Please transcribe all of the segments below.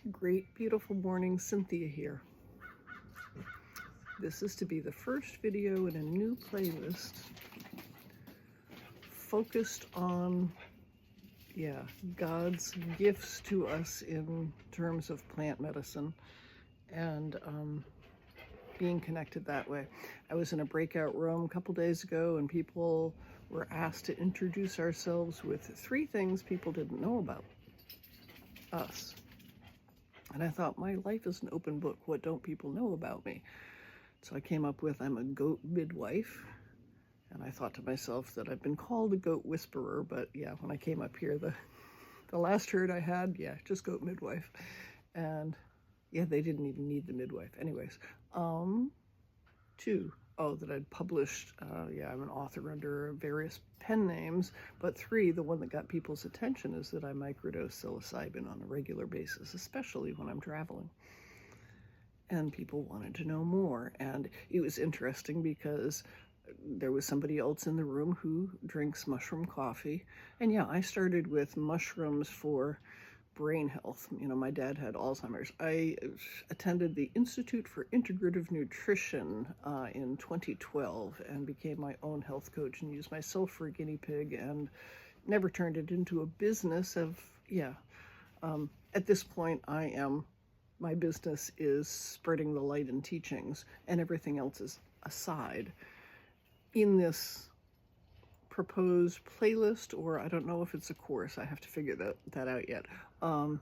Great, beautiful morning, Cynthia here. This is to be the first video in a new playlist focused on, God's gifts to us in terms of plant medicine and being connected that way. I was in a breakout room a couple days ago and people were asked to introduce ourselves with 3 things people didn't know about us. And I thought, my life is an open book. What don't people know about me? So I came up with, I'm a goat midwife. And I thought to myself that I've been called a goat whisperer, but yeah, when I came up here, the last herd I had, just goat midwife. And yeah, they didn't even need the midwife. Anyways, 2, that I'd published, I'm an author under various pen names, but 3, the one that got people's attention is that I microdose psilocybin on a regular basis, especially when I'm traveling. And people wanted to know more. And it was interesting because there was somebody else in the room who drinks mushroom coffee. And yeah, I started with mushrooms for brain health. You know, my dad had Alzheimer's. I attended the Institute for Integrative Nutrition in 2012 and became my own health coach and used myself for a guinea pig and never turned it into a business at this point my business is spreading the light and teachings, and everything else is aside. In this proposed playlist, or I don't know if it's a course, I have to figure that out yet. I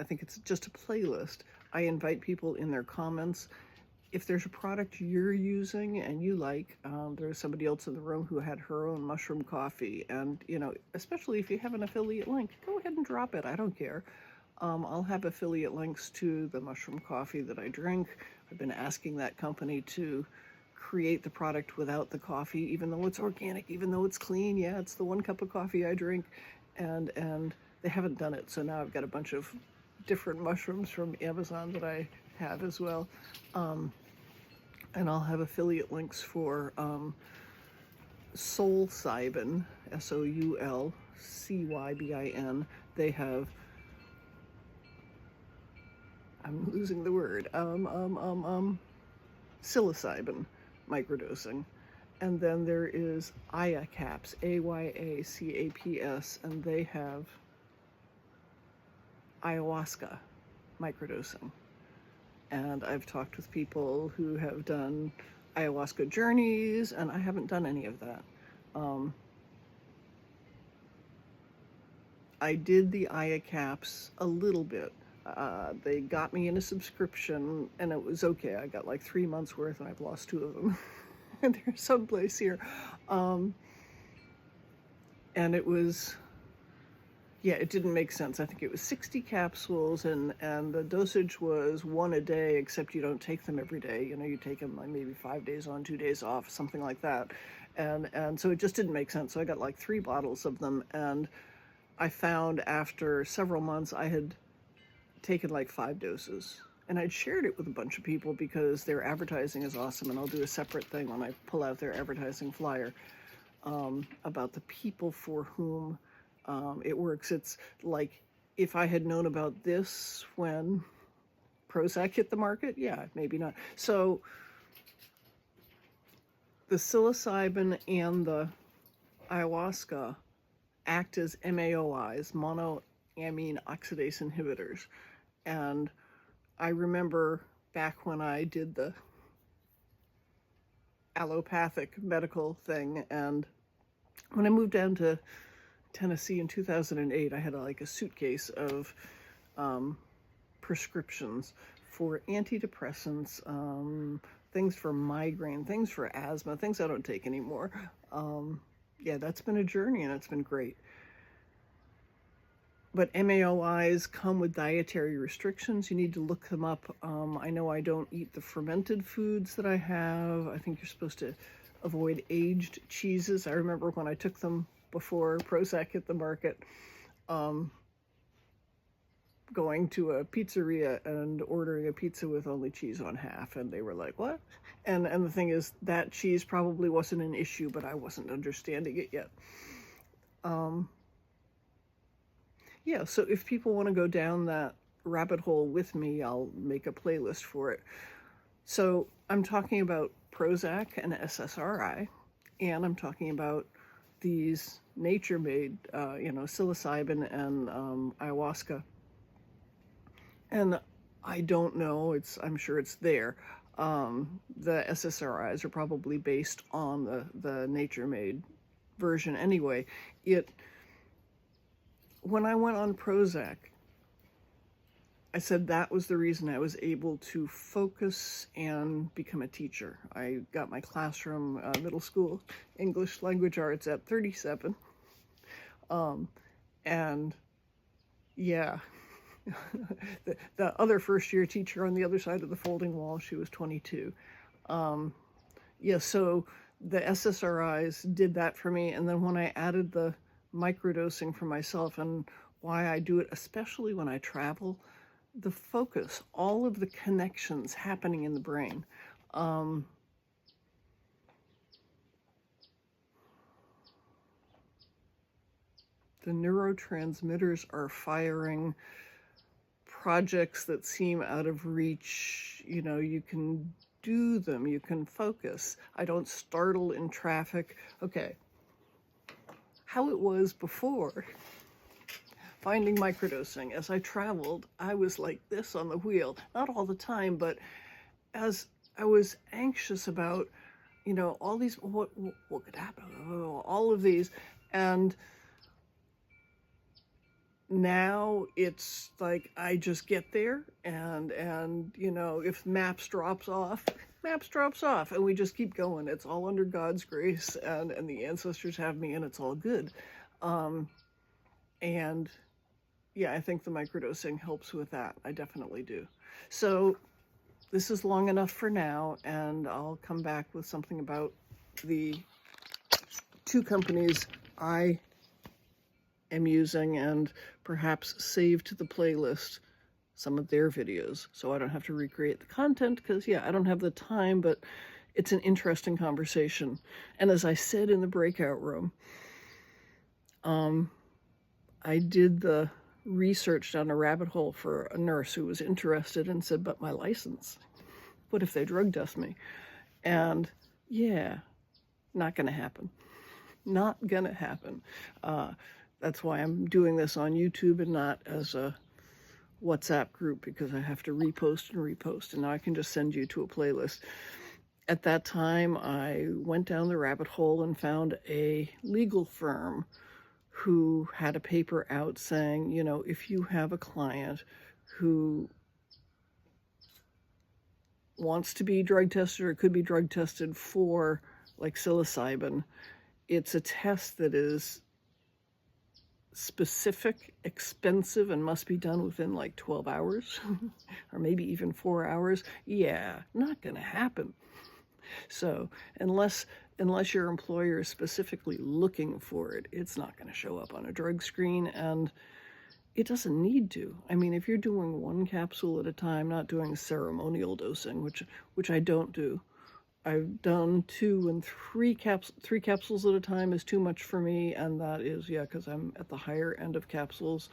think it's just a playlist. I invite people in their comments. If there's a product you're using and you like, there's somebody else in the room who had her own mushroom coffee, and especially if you have an affiliate link, go ahead and drop it. I don't care. I'll have affiliate links to the mushroom coffee that I drink. I've been asking that company to create the product without the coffee, even though it's organic, even though it's clean. Yeah, it's the 1 cup of coffee I drink, and they haven't done it. So now I've got a bunch of different mushrooms from Amazon that I have as well. And I'll have affiliate links for psilocybin, SOULCYBIN. They have, I'm losing the word, psilocybin microdosing. And then there is Ayacaps, AYACAPS, and they have Ayawaska microdosing. And I've talked with people who have done ayahuasca journeys, and I haven't done any of that. I did the Ayacaps a little bit. They got me in a subscription, and it was okay. I got like 3 months worth, and I've lost 2 of them. And they're someplace here. And it was, it didn't make sense. I think it was 60 capsules, and the dosage was 1 a day, except you don't take them every day. You take them like maybe 5 days on, 2 days off, something like that. And so it just didn't make sense. So I got like 3 bottles of them, and I found after several months I had taken like 5 doses. And I'd shared it with a bunch of people because their advertising is awesome, and I'll do a separate thing when I pull out their advertising flyer about the people for whom it works. It's like, if I had known about this when Prozac hit the market, maybe not. So the psilocybin and the ayahuasca act as MAOIs, monoamine oxidase inhibitors. And I remember back when I did the allopathic medical thing, and when I moved down to Tennessee in 2008, I had a suitcase of prescriptions for antidepressants, things for migraine, things for asthma, things I don't take anymore. That's been a journey, and it's been great. But MAOIs come with dietary restrictions. You need to look them up. I know I don't eat the fermented foods that I have. I think you're supposed to avoid aged cheeses. I remember when I took them before Prozac hit the market, going to a pizzeria and ordering a pizza with only cheese on half, and they were like, what? And the thing is, that cheese probably wasn't an issue, but I wasn't understanding it yet. So if people want to go down that rabbit hole with me, I'll make a playlist for it. So I'm talking about Prozac and SSRI, and I'm talking about these nature-made, psilocybin and ayahuasca. And I don't know, I'm sure it's there. The SSRIs are probably based on the nature-made version anyway. When I went on Prozac, I said that was the reason I was able to focus and become a teacher. I got my classroom, middle school English language arts at 37. And yeah, the other first year teacher on the other side of the folding wall, she was 22. So the SSRIs did that for me. And then when I added the microdosing for myself, and why I do it, especially when I travel, the focus, all of the connections happening in the brain. The neurotransmitters are firing, projects that seem out of reach, you can do them, you can focus. I don't startle in traffic. Okay, how it was before finding microdosing. As I traveled, I was like this on the wheel, not all the time, but as I was anxious about, all these, what could happen, all of these, and now it's like I just get there, and if maps drops off, and we just keep going. It's all under God's grace, and the ancestors have me, and it's all good. And yeah, I think the microdosing helps with that. I definitely do. So this is long enough for now, and I'll come back with something about the two companies I am using, and perhaps save to the playlist some of their videos so I don't have to recreate the content, because I don't have the time, but it's an interesting conversation. And as I said in the breakout room, I did the research down a rabbit hole for a nurse who was interested and said, but my license, what if they drug test me? And not gonna happen. Not gonna happen. That's why I'm doing this on YouTube and not as a WhatsApp group, because I have to repost, and now I can just send you to a playlist. At that time, I went down the rabbit hole and found a legal firm who had a paper out saying, if you have a client who wants to be drug tested or could be drug tested for like psilocybin, it's a test that is specific, expensive, and must be done within like 12 hours or maybe even 4 hours. Not gonna happen. So unless your employer is specifically looking for it, it's not going to show up on a drug screen, and it doesn't need to. I mean, if you're doing one capsule at a time, not doing ceremonial dosing, which I don't do. I've done 2 and 3 capsules at a time is too much for me, and that is, because I'm at the higher end of capsules.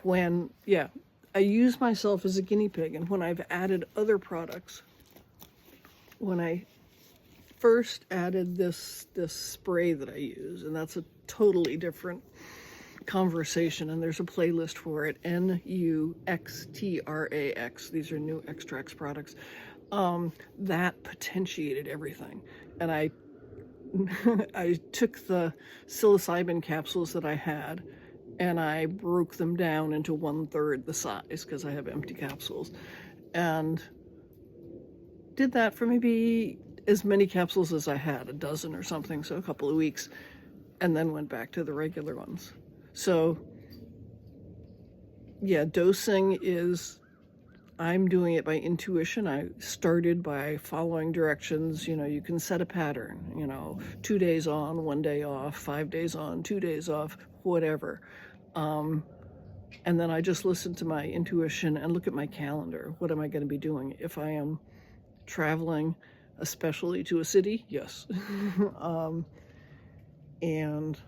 I use myself as a guinea pig, and when I've added other products, when I first added this spray that I use, and that's a totally different conversation, and there's a playlist for it, NUXTRAX. These are new extracts products. That potentiated everything. And I took the psilocybin capsules that I had, and I broke them down into 1/3 the size, because I have empty capsules, and did that for maybe as many capsules as I had, a dozen or something, so a couple of weeks, and then went back to the regular ones. So dosing is, I'm doing it by intuition. I started by following directions. You can set a pattern, 2 days on, 1 day off, 5 days on, 2 days off, whatever. And then I just listen to my intuition and look at my calendar. What am I going to be doing? If I am traveling, especially to a city, yes. And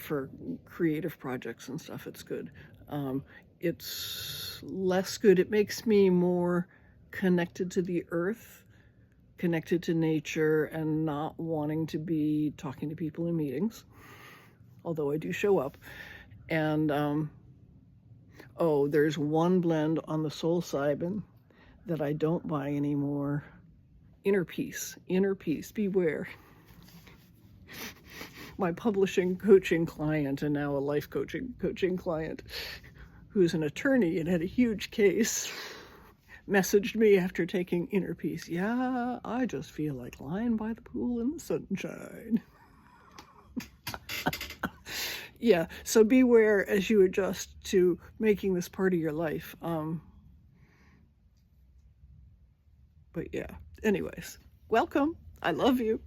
for creative projects and stuff, it's good. It's less good. It makes me more connected to the earth, connected to nature, and not wanting to be talking to people in meetings, although I do show up. And oh, there's one blend on the psilocybin that I don't buy anymore. Inner peace, beware. My publishing coaching client, and now a life coaching client, who's an attorney and had a huge case, messaged me after taking Inner Peace. Yeah, I just feel like lying by the pool in the sunshine. Yeah, so beware as you adjust to making this part of your life. But yeah, anyways, welcome. I love you.